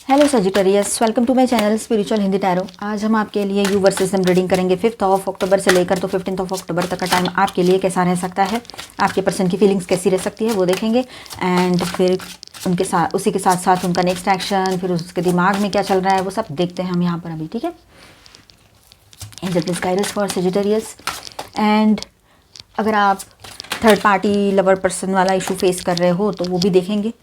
Hello Sagittarius, welcome to my channel spiritual Hindi tarot. आज हम आपके लिए यू वर्सेस एम रीडिंग करेंगे 5 अक्टूबर से लेकर तो 15 अक्टूबर तक का टाइम आपके लिए कैसा रह सकता है, आपके पर्सन की फीलिंग्स कैसी रह सकती है वो देखेंगे। एंड फिर उनके साथ उसी के साथ साथ उनका नेक्स्ट एक्शन, फिर उसके दिमाग में क्या चल रहा है वो सब देखते हैं हम यहाँ पर अभी, ठीक है। Angel please guide us for Sagittarius. And अगर आप थर्ड पार्टी लवर पर्सन वाला इशू फेस कर रहे हो तो वो भी देखेंगे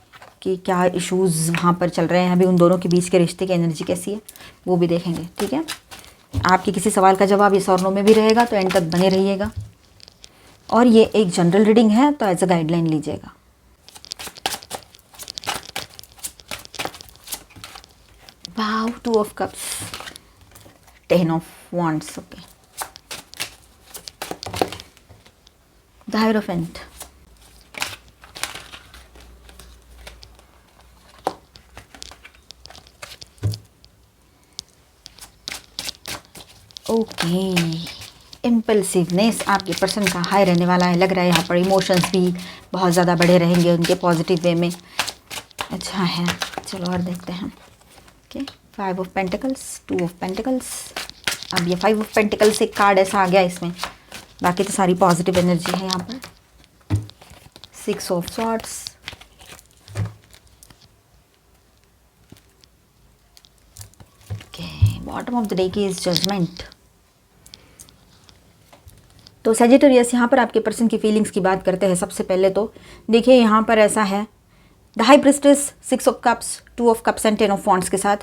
कि क्या इश्यूज़ वहाँ पर चल रहे हैं, अभी उन दोनों के बीच के रिश्ते की एनर्जी कैसी है वो भी देखेंगे, ठीक है। आपके किसी सवाल का जवाब इस और नो में भी रहेगा तो एंड तक बने रहिएगा। और ये एक जनरल रीडिंग है तो एज अ गाइडलाइन लीजिएगा। Wow, 2 of cups, 10 of wands, okay, the hierophant, okay. Impulsiveness आपके पर्सन का हाई रहने वाला है, लग रहा है यहाँ पर इमोशंस भी बहुत ज़्यादा बढ़े रहेंगे उनके पॉजिटिव वे में। अच्छा है, चलो और देखते हैं। Okay, 5 of pentacles, 2 of pentacles. अब ये 5 ऑफ पेंटिकल्स एक कार्ड ऐसा आ गया इसमें, बाकी तो सारी पॉजिटिव एनर्जी है यहाँ पर। 6 of swords, okay, bottom of the deck is judgement. तो सजिटेरियस यहाँ पर आपके पर्सन की फीलिंग्स की बात करते हैं। सबसे पहले तो देखिए यहाँ पर ऐसा है, the high priestess, 6 of cups, 2 of cups and 10 of wands के साथ,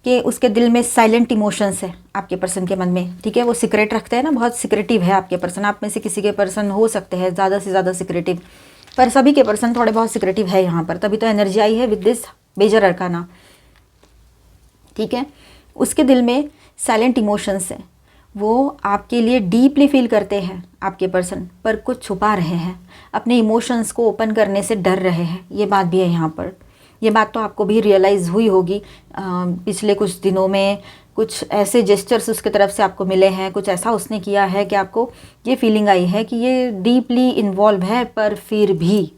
कि उसके दिल में साइलेंट इमोशंस है आपके पर्सन के मन में, ठीक है। वो सीक्रेट रखते हैं ना, बहुत सीक्रेटिव है आपके पर्सन। आप में से किसी के पर्सन हो सकते हैं ज़्यादा से ज़्यादा सीक्रेटिव, पर सभी के पर्सन थोड़े बहुत सीक्रेटिव है यहाँ पर, तभी तो एनर्जी आई है विद दिस मेजर अरकाना, ठीक है। उसके दिल में साइलेंट इमोशंस है, वो आपके लिए डीपली फील करते हैं आपके पर्सन, पर कुछ छुपा रहे हैं, अपने इमोशंस को ओपन करने से डर रहे हैं। ये बात भी है यहाँ पर। ये बात तो आपको भी रियलाइज़ हुई होगी पिछले कुछ दिनों में, कुछ ऐसे जेस्चर्स उसके तरफ से आपको मिले हैं, कुछ ऐसा उसने किया है कि आपको ये फीलिंग आई है कि ये डीपली इन्वॉल्व है पर फिर भी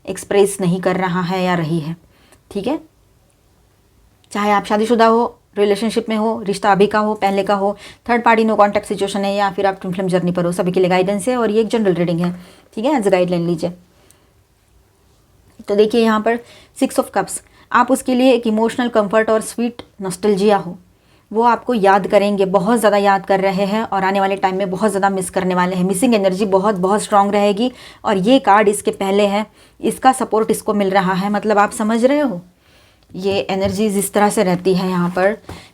एक्सप्रेस नहीं कर रहा है या रही है, ठीक है। चाहे आप शादीशुदा हो, रिलेशनशिप में हो, रिश्ता अभी का हो, पहले का हो, third party no contact situation है, या फिर आप ट्विन फ्लेम जर्नी पर हो, सभी के लिए गाइडेंस है। और ये एक जनरल रीडिंग है, ठीक है, एज अ गाइडलाइन लीजिए। तो देखिए यहाँ पर 6 ऑफ कप्स, आप उसके लिए एक इमोशनल कंफर्ट और स्वीट नॉस्टैल्जिया हो, वो आपको याद करेंगे, बहुत ज़्यादा याद कर रहे हैं और आने वाले टाइम में बहुत ज़्यादा मिस करने वाले हैं। मिसिंग एनर्जी बहुत बहुत स्ट्रांग रहेगी और ये कार्ड इसके पहले है, इसका सपोर्ट इसको मिल रहा है। मतलब आप समझ रहे हो, ये एनर्जीज इस तरह से रहती है यहाँ पर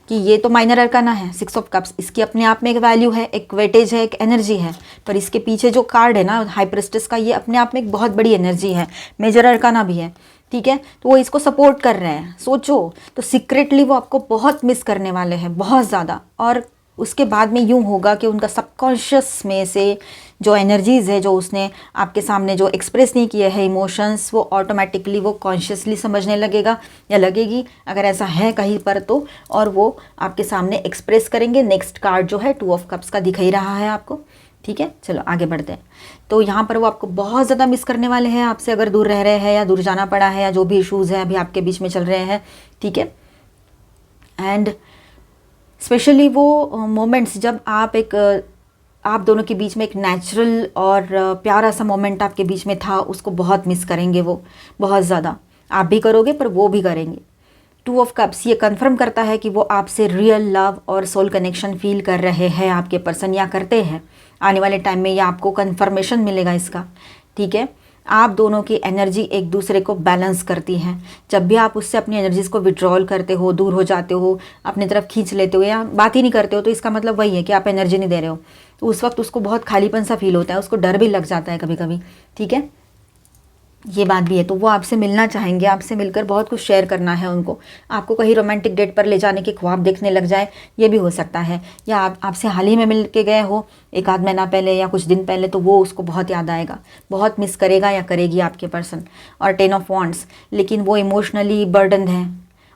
कि ये तो माइनर अरकाना है 6 ऑफ कप्स, इसकी अपने आप में एक वैल्यू है, एक वेटेज है, एक एनर्जी है, पर इसके पीछे जो कार्ड है ना हाई प्रिस्टेस का, ये अपने आप में एक बहुत बड़ी एनर्जी है, मेजर अरकाना भी है, ठीक है। तो वो इसको सपोर्ट कर रहे हैं। सोचो तो सीक्रेटली वो आपको बहुत मिस करने वाले हैं, बहुत ज़्यादा। और उसके बाद में यूँ होगा कि उनका सबकॉन्शियस में से जो एनर्जीज़ है, जो उसने आपके सामने जो एक्सप्रेस नहीं किए हैं इमोशंस, वो ऑटोमेटिकली वो कॉन्शियसली समझने लगेगा या लगेगी, अगर ऐसा है कहीं पर तो, और वो आपके सामने एक्सप्रेस करेंगे। नेक्स्ट कार्ड जो है 2 ऑफ कप्स का दिख ही रहा है आपको, ठीक है। चलो आगे बढ़ते हैं। तो यहाँ पर वो आपको बहुत ज़्यादा मिस करने वाले हैं, आपसे अगर दूर रह रहे हैं या दूर जाना पड़ा है या जो भी इशूज़ हैं अभी आपके बीच में चल रहे हैं, ठीक है। एंड स्पेशली वो मोमेंट्स जब आप दोनों के बीच में एक नेचुरल और प्यारा सा मोमेंट आपके बीच में था, उसको बहुत मिस करेंगे वो, बहुत ज़्यादा। आप भी करोगे पर वो भी करेंगे। 2 ऑफ कप्स ये कंफर्म करता है कि वो आपसे रियल लव और सोल कनेक्शन फील कर रहे हैं आपके पर्सन, या करते हैं। आने वाले टाइम में ये आपको कंफर्मेशन मिलेगा इसका, ठीक है। आप दोनों की एनर्जी एक दूसरे को बैलेंस करती हैं। जब भी आप उससे अपनी एनर्जीज़ को विड्रॉल करते हो, दूर हो जाते हो, अपनी तरफ खींच लेते हो या बात ही नहीं करते हो, तो इसका मतलब वही है कि आप एनर्जी नहीं दे रहे हो। तो उस वक्त उसको बहुत खालीपन सा फील होता है, उसको डर भी लग जाता है कभी कभी, ठीक है। ये बात भी है। तो वो आपसे मिलना चाहेंगे, आपसे मिलकर बहुत कुछ शेयर करना है उनको। आपको कहीं रोमांटिक डेट पर ले जाने के ख्वाब देखने लग जाए, ये भी हो सकता है। या आपसे हाल ही में मिल के गए हो, एक आध महीना पहले या कुछ दिन पहले, तो वो उसको बहुत याद आएगा, बहुत मिस करेगा या करेगी आपके पर्सन। और 10 ऑफ वॉन्ड्स, लेकिन वो इमोशनली बर्डन है,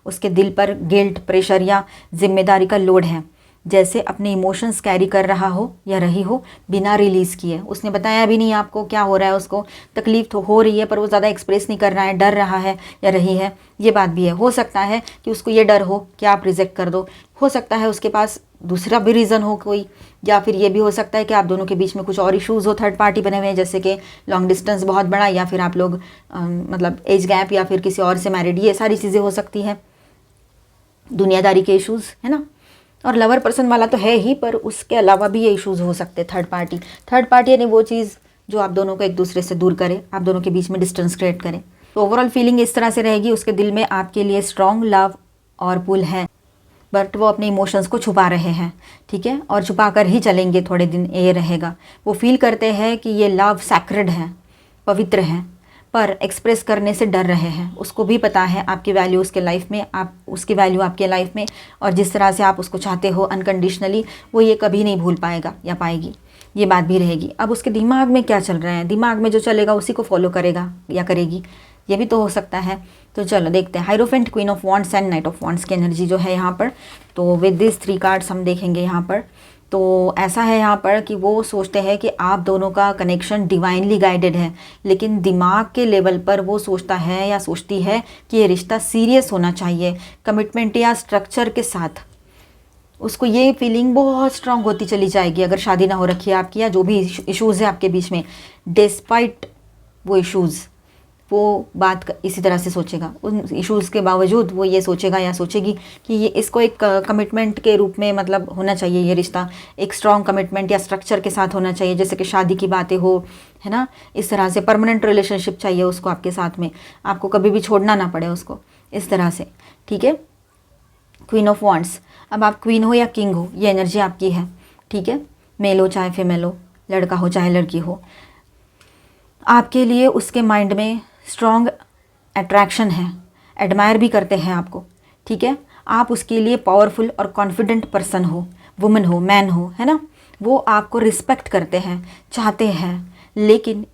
उसके दिल पर गिल्ट, प्रेशर या जिम्मेदारी का लोड है। जैसे अपने इमोशंस कैरी कर रहा हो या रही हो बिना रिलीज़ किए। उसने बताया भी नहीं आपको क्या हो रहा है, उसको तकलीफ तो हो रही है पर वो ज़्यादा एक्सप्रेस नहीं कर रहा है, डर रहा है या रही है, ये बात भी है। हो सकता है कि उसको ये डर हो कि आप रिजेक्ट कर दो, हो सकता है उसके पास दूसरा भी रीज़न हो कोई, या फिर ये भी हो सकता है कि आप दोनों के बीच में कुछ और इश्यूज़ हो, थर्ड पार्टी बने हुए हैं, जैसे कि लॉन्ग डिस्टेंस बहुत बड़ा, या फिर आप लोग मतलब एज गैप, या फिर किसी और से मैरिड, ये सारी चीज़ें हो सकती हैं, दुनियादारी के इश्यूज़, है ना। और लवर पर्सन वाला तो है ही, पर उसके अलावा भी ये इश्यूज़ हो सकते हैं। थर्ड पार्टी यानी वो चीज़ जो आप दोनों को एक दूसरे से दूर करे, आप दोनों के बीच में डिस्टेंस क्रिएट करे। तो ओवरऑल फीलिंग इस तरह से रहेगी, उसके दिल में आपके लिए स्ट्रॉन्ग लव और पुल है, बट वो अपने इमोशंस को छुपा रहे हैं, ठीक है, और छुपा कर ही चलेंगे थोड़े दिन, ये रहेगा। वो फील करते हैं कि ये लव सैक्रेड है, पवित्र है, पर एक्सप्रेस करने से डर रहे हैं। उसको भी पता है आपकी वैल्यू उसके लाइफ में, आप उसकी वैल्यू आपके लाइफ में, और जिस तरह से आप उसको चाहते हो अनकंडीशनली, वो ये कभी नहीं भूल पाएगा या पाएगी, ये बात भी रहेगी। अब उसके दिमाग में क्या चल रहा है, दिमाग में जो चलेगा उसी को फॉलो करेगा या करेगी, ये भी तो हो सकता है। तो चलो देखते हैं Hierophant, Queen of Wands and Knight of Wands की एनर्जी जो है यहाँ पर। तो विद दिस 3 कार्ड्स हम देखेंगे यहाँ पर। तो ऐसा है यहाँ पर कि वो सोचते हैं कि आप दोनों का कनेक्शन डिवाइनली गाइडेड है, लेकिन दिमाग के लेवल पर वो सोचता है या सोचती है कि ये रिश्ता सीरियस होना चाहिए, कमिटमेंट या स्ट्रक्चर के साथ। उसको ये फीलिंग बहुत स्ट्रांग होती चली जाएगी अगर शादी ना हो रखी है आपकी, या जो भी इश्यूज़ है आपके बीच में, डिस्पाइट वो इश्यूज़, वो बात इसी तरह से सोचेगा। उन इश्यूज़ के बावजूद वो ये सोचेगा या सोचेगी कि ये इसको एक कमिटमेंट के रूप में मतलब होना चाहिए, ये रिश्ता एक स्ट्रॉन्ग कमिटमेंट या स्ट्रक्चर के साथ होना चाहिए, जैसे कि शादी की बातें हो, है ना, इस तरह से परमानेंट रिलेशनशिप चाहिए उसको आपके साथ में, आपको कभी भी छोड़ना ना पड़े उसको, इस तरह से, ठीक है। क्वीन ऑफ वॉन्ड्स, अब आप क्वीन हो या किंग हो, ये एनर्जी आपकी है, ठीक है, मेल हो चाहे फीमेल हो, लड़का हो चाहे लड़की हो, आपके लिए उसके माइंड में स्ट्रॉन्ग अट्रैक्शन है, एडमायर भी करते हैं आपको, ठीक है। आप उसके लिए पावरफुल और कॉन्फिडेंट पर्सन हो, वुमन हो, मैन हो, है ना, वो आपको रिस्पेक्ट करते हैं, चाहते हैं, लेकिन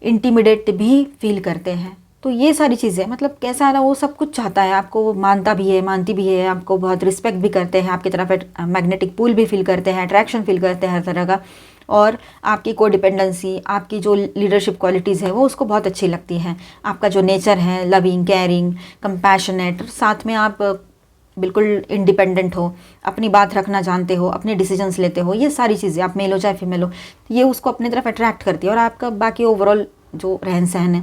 इंटिमिडेट भी फील करते हैं। तो ये सारी चीज़ें मतलब कैसा है ना, वो सब कुछ चाहता है आपको, वो मानता भी है, मानती भी है, आपको बहुत रिस्पेक्ट भी करते हैं, आपकी तरफ मैग्नेटिक पुल भी फील करते हैं, अट्रैक्शन फील करते हैं हर तरह का, और आपकी कोडिपेंडेंसी, आपकी जो लीडरशिप क्वालिटीज़ है वो उसको बहुत अच्छी लगती हैं। आपका जो नेचर है, लविंग, केयरिंग, कंपैशनेट, साथ में आप बिल्कुल इंडिपेंडेंट हो, अपनी बात रखना जानते हो, अपने डिसीजंस लेते हो, ये सारी चीज़ें, आप मेल हो चाहे फीमेल हो, ये उसको अपनी तरफ अट्रैक्ट करती है। और आपका बाकी ओवरऑल जो रहन सहन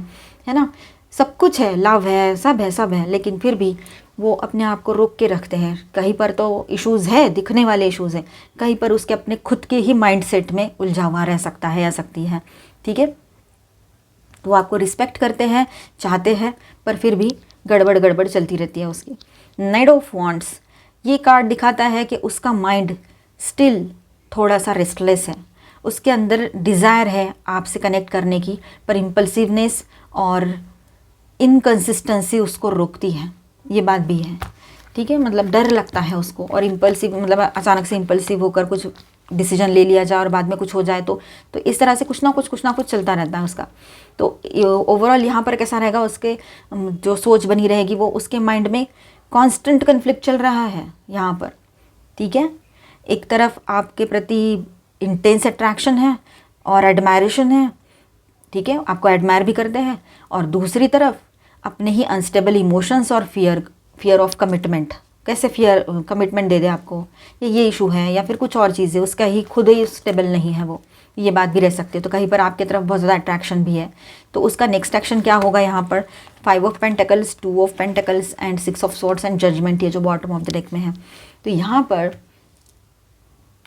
है ना, सब कुछ है, लव है, सब है, सब है, लेकिन फिर भी वो अपने आप को रोक के रखते हैं। कहीं पर तो इश्यूज़ है, दिखने वाले इश्यूज़ हैं, कहीं पर उसके अपने खुद के ही माइंडसेट में उलझा हुआ रह सकता है या सकती है, ठीक है। तो आपको रिस्पेक्ट करते हैं, चाहते हैं, पर फिर भी गड़बड़ गड़बड़ चलती रहती है उसकी। नाइट ऑफ वॉन्ड्स, ये कार्ड दिखाता है कि उसका माइंड स्टिल थोड़ा सा रेस्टलेस है, उसके अंदर डिज़ायर है आपसे कनेक्ट करने की, पर इम्पल्सिवनेस और इनकंसिस्टेंसी उसको रोकती है, ये बात भी है, ठीक है। मतलब डर लगता है उसको, और इम्पल्सिव मतलब अचानक से इम्पल्सिव होकर कुछ डिसीजन ले लिया जाए और बाद में कुछ हो जाए, तो इस तरह से कुछ ना कुछ चलता रहता है उसका। तो ओवरऑल यहाँ पर कैसा रहेगा, उसके जो सोच बनी रहेगी वो उसके माइंड में कांस्टेंट कन्फ्लिक्ट चल रहा है यहाँ पर, ठीक है। एक तरफ आपके प्रति इंटेंस अट्रैक्शन है और एडमायरेशन है, ठीक है, आपको एडमायर भी करते हैं, और दूसरी तरफ अपने ही अनस्टेबल इमोशंस और फियर ऑफ कमिटमेंट, कैसे फियर कमिटमेंट दे दे आपको, ये इशू है, या फिर कुछ और चीज़ें, उसका ही खुद ही स्टेबल नहीं है वो, ये बात भी रह सकती है। तो कहीं पर आपकी तरफ बहुत ज़्यादा अट्रैक्शन भी है। तो उसका नेक्स्ट एक्शन क्या होगा यहाँ पर, 5 of pentacles, 2 of pentacles and 6 of swords and judgement, ये जो बॉटम ऑफ द डेक में है। तो यहाँ पर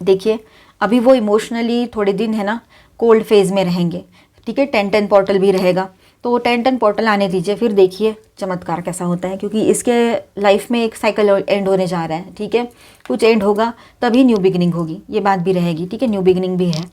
देखिए अभी वो इमोशनली थोड़े दिन है ना कोल्ड फेज में रहेंगे, ठीक है। 10-10 पोर्टल भी रहेगा, तो 10-10 पोर्टल आने दीजिए, फिर देखिए चमत्कार कैसा होता है, क्योंकि इसके लाइफ में एक साइकिल एंड होने जा रहा है, ठीक है। कुछ एंड होगा तभी न्यू बिगिनिंग होगी, ये बात भी रहेगी, ठीक है, न्यू बिगिनिंग भी है।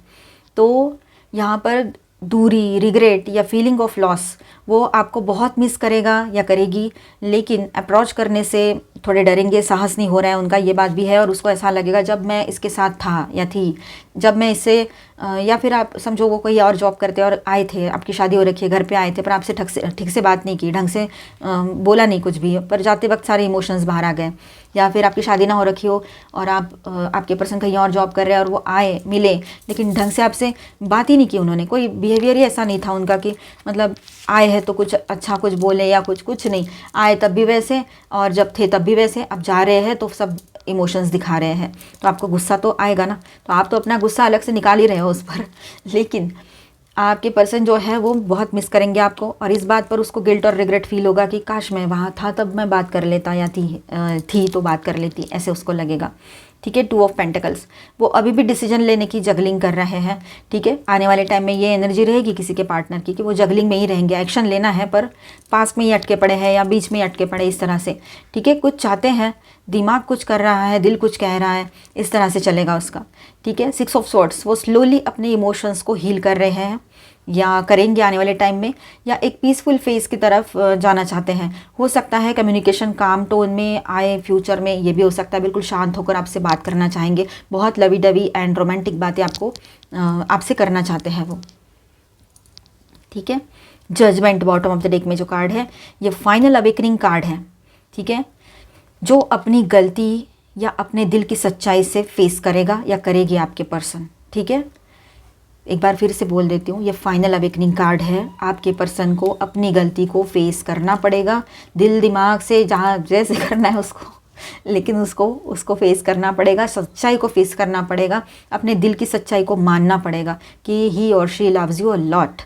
तो यहाँ पर दूरी, रिग्रेट या फीलिंग ऑफ लॉस वो आपको बहुत मिस करेगा या करेगी, लेकिन अप्रोच करने से थोड़े डरेंगे, साहस नहीं हो रहा है उनका, ये बात भी है। और उसको ऐसा लगेगा जब मैं इसके साथ था या थी, जब मैं इससे या फिर आप समझो वो कोई और जॉब करते और आए थे, आपकी शादी हो रखी है, घर पे आए थे, पर आपसे ठीक से बात नहीं की, ढंग से बोला नहीं कुछ भी, पर जाते वक्त सारे इमोशंस बाहर आ गए। या फिर आपकी शादी ना हो रखी हो और आपके पर्सन कहीं और जॉब कर रहे हैं और वो आए, मिले, लेकिन ढंग से आपसे बात ही नहीं की उन्होंने, कोई बिहेवियर ही ऐसा नहीं था उनका कि मतलब आए हैं तो कुछ अच्छा कुछ बोले या कुछ नहीं, आए तब भी वैसे और जब थे तब भी वैसे, अब जा रहे हैं तो सब इमोशंस दिखा रहे हैं, तो आपको गुस्सा तो आएगा ना। तो आप तो अपना गुस्सा अलग से निकाल ही रहे हो उस पर, लेकिन आपके पर्सन जो है वो बहुत मिस करेंगे आपको, और इस बात पर उसको गिल्ट और रिग्रेट फील होगा कि काश मैं वहाँ था तब मैं बात कर लेता, या थी तो बात कर लेती, ऐसे उसको लगेगा। ठीक है, 2 ऑफ पेंटिकल्स, वो अभी भी डिसीजन लेने की जगलिंग कर रहे हैं। ठीक है, आने वाले टाइम में ये एनर्जी रहेगी किसी के पार्टनर की कि वो जगलिंग में ही रहेंगे, एक्शन लेना है पर पास में ही अटके पड़े हैं या बीच में ही अटके पड़े, इस तरह से। ठीक है, कुछ चाहते हैं, दिमाग कुछ कर रहा है, दिल कुछ कह रहा है, इस तरह से चलेगा उसका। ठीक है, 6 ऑफ स्वॉर्ड्स, वो स्लोली अपने इमोशंस को हील कर रहे हैं या करेंगे आने वाले टाइम में, या एक पीसफुल फेज की तरफ जाना चाहते हैं। हो सकता है कम्युनिकेशन काम टोन में आए फ्यूचर में, ये भी हो सकता है बिल्कुल शांत होकर आपसे बात करना चाहेंगे, बहुत लवी डवी एंड रोमांटिक बातें आपसे करना चाहते हैं वो। ठीक है, judgement bottom of the deck में जो कार्ड है ये फाइनल अवेकनिंग कार्ड है। ठीक है, जो अपनी गलती या अपने दिल की सच्चाई से फेस करेगा या करेगी आपके पर्सन। ठीक है, एक बार फिर से बोल देती हूँ, ये फाइनल अवेकनिंग कार्ड है। आपके पर्सन को अपनी गलती को फेस करना पड़ेगा, दिल दिमाग से जहाँ जैसे करना है उसको, लेकिन उसको फेस करना पड़ेगा, सच्चाई को फेस करना पड़ेगा, अपने दिल की सच्चाई को मानना पड़ेगा कि ही और she loves you a lot.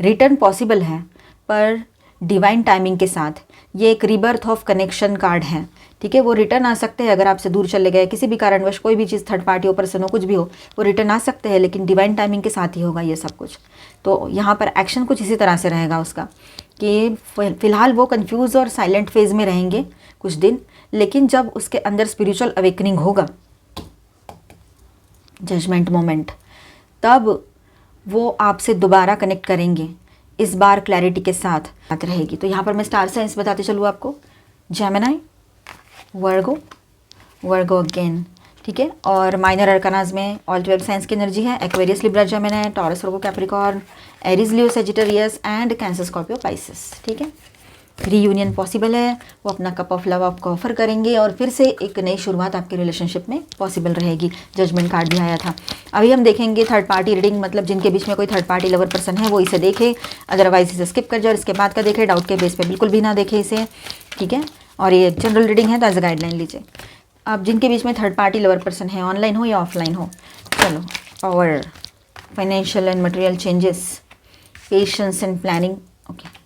Return possible है पर डिवाइन टाइमिंग के साथ। ये एक रिबर्थ ऑफ कनेक्शन कार्ड है। ठीक है, वो रिटर्न आ सकते हैं अगर आपसे दूर चले गए किसी भी कारणवश, कोई भी चीज़, थर्ड पार्टी हो, पर्सन हो, कुछ भी हो, वो रिटर्न आ सकते हैं, लेकिन डिवाइन टाइमिंग के साथ ही होगा ये सब कुछ। तो यहाँ पर एक्शन कुछ इसी तरह से रहेगा उसका कि फ़िलहाल वो कंफ्यूज और साइलेंट फेज में रहेंगे कुछ दिन, लेकिन जब उसके अंदर स्पिरिचुअल अवेकनिंग होगा, जजमेंट मोमेंट, तब वो आपसे दोबारा कनेक्ट करेंगे, इस बार क्लैरिटी के साथ बात रहेगी। तो यहाँ पर मैं स्टार साइंस बताते चलूँ आपको, जेमिनी, वर्गो अगेन। ठीक है, और माइनर अरकानाज में ऑल 12 साइंस की एनर्जी है, Aquarius, Libra, Gemini, taurus, Virgo, Capricorn, Aries, Leo, Sagittarius and cancer, Scorpio, Pisces. ठीक है, रीयूनियन पॉसिबल है, वो अपना कप ऑफ लव आपको ऑफर करेंगे और फिर से एक नई शुरुआत आपके रिलेशनशिप में पॉसिबल रहेगी। जजमेंट कार्ड भी आया था। अभी हम देखेंगे थर्ड पार्टी रीडिंग, मतलब जिनके बीच में कोई थर्ड पार्टी लवर पर्सन है वो इसे देखे, अदरवाइज इसे स्किप कर जाए और इसके बाद का देखे, डाउट के बेस पे बिल्कुल भी ना देखे इसे। ठीक है, और ये जनरल रीडिंग है तो एज अ गाइडलाइन लीजिए। अब जिनके बीच में थर्ड पार्टी लवर पर्सन है, ऑनलाइन हो या ऑफलाइन हो, चलो, power, financial and material changes, patience and planning, okay,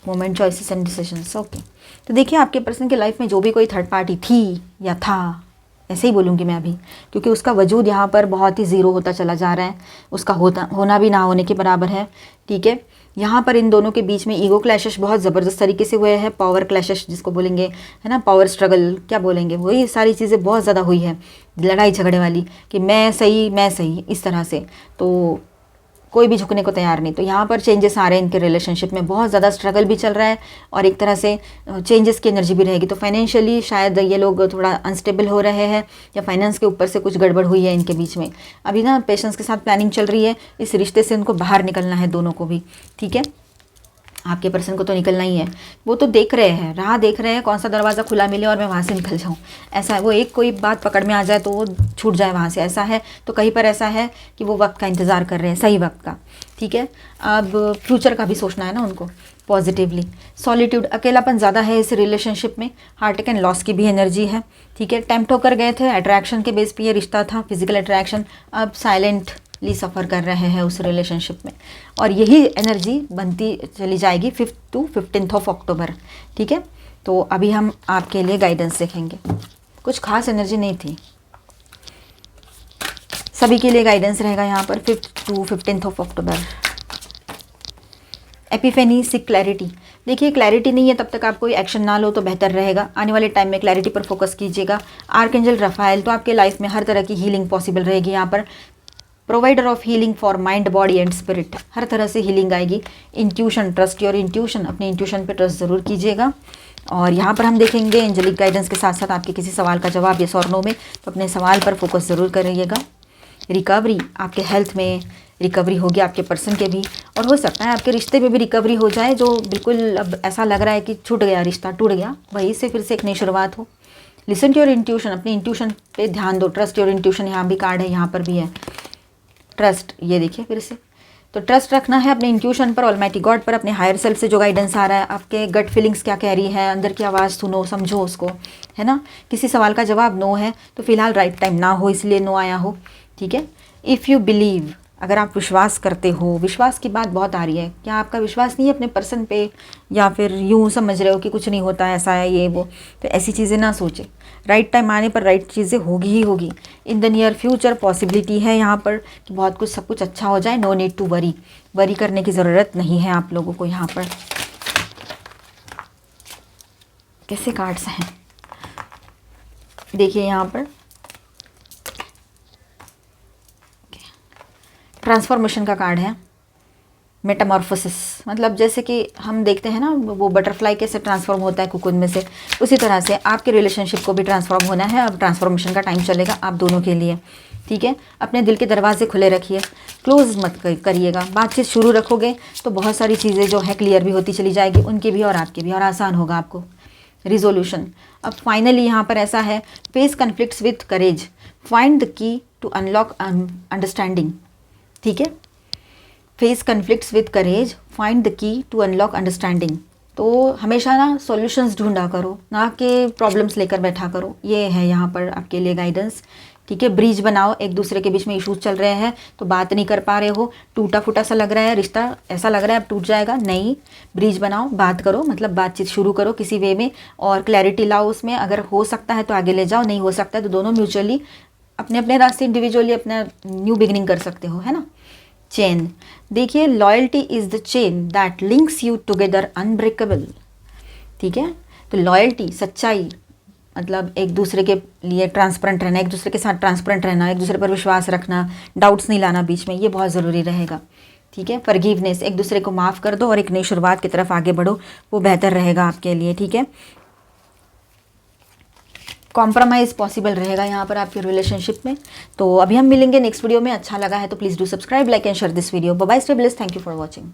moment, choices and decisions. Okay, तो देखिए आपके पर्सन की लाइफ में जो भी कोई थर्ड पार्टी थी या था, ऐसे ही बोलूँगी मैं अभी, क्योंकि उसका वजूद यहाँ पर बहुत ही ज़ीरो होता चला जा रहा है, उसका होना भी ना होने के बराबर है। ठीक है, यहाँ पर इन दोनों के बीच में ईगो क्लैशेस बहुत ज़बरदस्त तरीके से हुए हैं, पावर क्लैशेस जिसको बोलेंगे, है ना, पावर स्ट्रगल क्या बोलेंगे, वही सारी चीज़ें बहुत ज़्यादा हुई है, लड़ाई झगड़े वाली कि मैं सही, इस तरह से, तो कोई भी झुकने को तैयार नहीं। तो यहाँ पर चेंजेस आ रहे हैं इनके रिलेशनशिप में, बहुत ज़्यादा स्ट्रगल भी चल रहा है और एक तरह से चेंजेस की एनर्जी भी रहेगी। तो फाइनेंशियली शायद ये लोग थोड़ा अनस्टेबल हो रहे हैं या फाइनेंस के ऊपर से कुछ गड़बड़ हुई है इनके बीच में। अभी ना पेशेंस के साथ प्लानिंग चल रही है, इस रिश्ते से उनको बाहर निकलना है दोनों को भी। ठीक है, आपके पर्सन को तो निकलना ही है, वो तो देख रहे हैं, राह देख रहे हैं, कौन सा दरवाज़ा खुला मिले और मैं वहाँ से निकल जाऊँ, ऐसा है। वो एक कोई बात पकड़ में आ जाए तो वो छूट जाए वहाँ से, ऐसा है। तो कहीं पर ऐसा है कि वो वक्त का इंतज़ार कर रहे हैं, सही वक्त का। ठीक है, अब फ्यूचर का भी सोचना है ना उनको पॉजिटिवली। सॉलिट्यूड, अकेलापन ज़्यादा है इस रिलेशनशिप में, हार्ट एंड लॉस की भी एनर्जी है। ठीक है, टेम्प्ट होकर गए थे, अट्रैक्शन के बेस पे ये रिश्ता था, फिजिकल अट्रैक्शन, अब साइलेंटली सफ़र कर रहे हैं उस रिलेशनशिप में, और यही एनर्जी बनती चली जाएगी 5 to 15 ऑफ अक्टूबर। ठीक है, तो अभी हम आपके लिए गाइडेंस देखेंगे, कुछ खास एनर्जी नहीं थी, सभी के लिए गाइडेंस रहेगा यहाँ पर 5 to 15 of October. Epiphany, sick clarity. देखिए क्लैरिटी नहीं है तब तक आप कोई एक्शन ना लो तो बेहतर रहेगा, आने वाले टाइम में क्लैरिटी पर फोकस कीजिएगा। आर्कएंजल रफाएल, तो आपके लाइफ में हर तरह की हीलिंग पॉसिबल रहेगी यहाँ पर। Provider of healing for mind, body and spirit. हर तरह से हीलिंग आएगी। इंट्यूशन, ट्रस्ट योर इंट्यूशन, अपने इंट्यूशन पे ट्रस्ट ज़रूर कीजिएगा। और यहाँ पर हम देखेंगे एंजेलिक गाइडेंस के साथ साथ आपके किसी सवाल का जवाब यस और नो में, तो अपने सवाल पर फोकस ज़रूर करिएगा। रिकवरी, आपके हेल्थ में रिकवरी होगी, आपके पर्सन के भी, और हो सकता है आपके रिश्ते में भी रिकवरी हो जाए, जो बिल्कुल अब ऐसा लग रहा है कि छूट गया, रिश्ता टूट गया, वहीं से फिर से एक नई शुरुआत हो। लिसन टू योर इंट्यूशन, अपने इंट्यूशन पे ध्यान दो। ट्रस्ट योर इंट्यूशन, यहाँ भी कार्ड है, यहाँ पर भी है ट्रस्ट, ये देखिए फिर से। तो ट्रस्ट रखना है अपने इंट्यूशन पर, ऑलमाइटी गॉड पर, अपने हायर सेल्फ से जो गाइडेंस आ रहा है, आपके गट फीलिंग्स क्या कह रही है, अंदर की आवाज़ सुनो, समझो उसको, है ना। किसी सवाल का जवाब नो है तो फिलहाल राइट टाइम ना हो, इसलिए नो आया हो, ठीक है। इफ़ यू बिलीव, अगर आप विश्वास करते हो, विश्वास की बात बहुत आ रही है, क्या आपका विश्वास नहीं है अपने पर्सन पे, या फिर यूँ समझ रहे हो कि कुछ नहीं होता है, ऐसा है ये वो, तो ऐसी चीज़ें ना सोचें। राइट टाइम आने पर राइट चीज़ें होगी ही होगी। In the near future possibility है यहाँ पर कि बहुत कुछ, सब कुछ अच्छा हो जाए। No need to worry, worry करने की ज़रूरत नहीं है आप लोगों को। यहाँ पर कैसे कार्ड्स हैं देखिए, यहाँ पर ट्रांसफॉर्मेशन का कार्ड है, मेटामॉर्फोसिस, मतलब जैसे कि हम देखते हैं ना वो बटरफ्लाई कैसे ट्रांसफॉर्म होता है कुकुन में से, उसी तरह से आपके रिलेशनशिप को भी ट्रांसफॉर्म होना है। अब ट्रांसफॉर्मेशन का टाइम चलेगा आप दोनों के लिए, ठीक है। अपने दिल के दरवाजे खुले रखिए, क्लोज मत करिएगा। बातचीत शुरू रखोगे तो बहुत सारी चीज़ें जो है क्लियर भी होती चली जाएगी, उनकी भी और आपकी भी, और आसान होगा आपको। रिजोल्यूशन, अब फाइनली यहाँ पर ऐसा है, face conflicts with courage, find the key to unlock understanding, ठीक है। Face conflicts with courage, find the key to unlock understanding. तो हमेशा ना सॉल्यूशंस ढूंढा करो, ना कि प्रॉब्लम्स लेकर बैठा करो। ये है यहाँ पर आपके लिए गाइडेंस, ठीक है। ब्रिज बनाओ, एक दूसरे के बीच में इश्यूज चल रहे हैं तो बात नहीं कर पा रहे हो, टूटा फूटा सा लग रहा है रिश्ता, ऐसा लग रहा है अब टूट जाएगा, नहीं, ब्रिज बनाओ, बात करो, मतलब बातचीत शुरू करो किसी वे में, और क्लैरिटी लाओ उसमें। अगर हो सकता है तो आगे ले जाओ, नहीं हो सकता है तो दोनों म्यूचुअली अपने अपने रास्ते इंडिविजुअली अपना न्यू बिगिनिंग कर सकते हो, है ना। चेन, देखिए, loyalty is the chain that links you together unbreakable, ठीक है। तो लॉयल्टी, सच्चाई, मतलब एक दूसरे के लिए ट्रांसपेरेंट रहना, एक दूसरे के साथ ट्रांसपेरेंट रहना, एक दूसरे पर विश्वास रखना, डाउट्स नहीं लाना बीच में, ये बहुत ज़रूरी रहेगा, ठीक है। फॉरगिवनेस, एक दूसरे को माफ़ कर दो और एक नई शुरुआत की तरफ आगे बढ़ो, वो बेहतर रहेगा आपके लिए, ठीक है। कॉम्प्रोमाइज़ पॉसिबल रहेगा यहाँ पर आपके रिलेशनशिप में। तो अभी हम मिलेंगे नेक्स्ट वीडियो में। अच्छा लगा है तो please do subscribe, like and share this video. Bye bye, stay blessed, thank you for watching.